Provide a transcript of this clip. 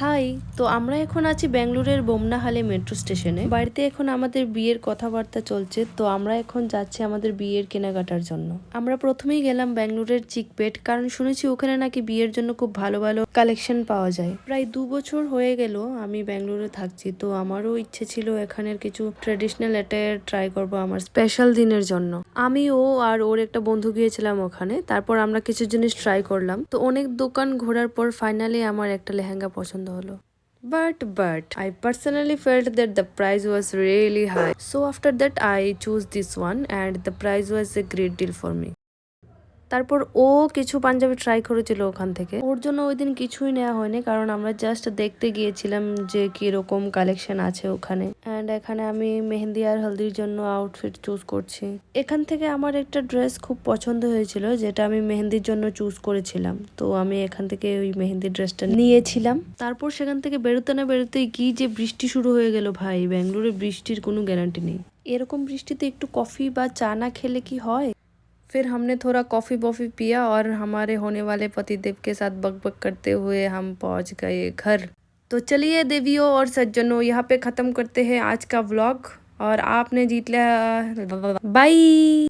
High. তো আমরা এখন আছি ব্যাঙ্গালোরের বোমনাহালে মেট্রো স্টেশনে। বাড়িতে এখন আমাদের বিয়ের কথাবার্তা চলছে, তো আমরা এখন যাচ্ছি আমাদের বিয়ের কেনাকাটার জন্য। আমরা প্রথমেই গেলাম ব্যাঙ্গালোরের চিকপেট, কারণ শুনেছি ওখানে নাকি বিয়ের জন্য খুব ভালো ভালো কালেকশন পাওয়া যায়। প্রায় 2 বছর হয়ে গেল আমি ব্যাঙ্গালোরে থাকছি, তো আমারও ইচ্ছে ছিল এখানের কিছু ট্রেডিশনাল অ্যাটায়ার ট্রাই করবো আমার স্পেশাল দিনের জন্য। আমি ও আর ওর একটা বন্ধু গিয়েছিলাম ওখানে, তারপর আমরা কিছু জিনিস ট্রাই করলাম। তো অনেক দোকান ঘোরার পর ফাইনালি আমার একটা লেহেঙ্গা পছন্দ হলো। But I personally felt that the price was really high. So after that I chose this one and the price was a great deal for me. তারপর ও কিছু পাঞ্জাবি ট্রাই করেছিল ওখান থেকে। ওর জন্য ওই দিন কিছুই নেওয়া হয়নি, কারণ আমরা জাস্ট দেখতে গিয়েছিলাম যে কিরকম কালেকশন আছে ওখানে। অ্যান্ড এখানে আমি মেহেন্দি আর হলদির জন্য আউটফিট চুজ করছি। এখান থেকে আমার একটা ড্রেস খুব পছন্দ হয়েছিল, যেটা আমি মেহেন্দির জন্য চুজ করেছিলাম। তো আমি এখান থেকে ওই মেহেন্দি ড্রেসটা নিয়েছিলাম। তারপর সেখান থেকে বেরোতে না বেরোতেই কি যে বৃষ্টি শুরু হয়ে গেল ভাই। ব্যাঙ্গালোরে বৃষ্টির কোনো গ্যারান্টি নেই। এরকম বৃষ্টিতে একটু কফি বা চা না খেলে কি হয়। फिर हमने थोड़ा कॉफ़ी वॉफ़ी पिया और हमारे होने वाले पतिदेव के साथ बकबक करते हुए हम पहुंच गए घर। तो चलिए देवियों और सज्जनों, यहाँ पे ख़त्म करते हैं आज का व्लॉग और आपने जीत लिया। बाय।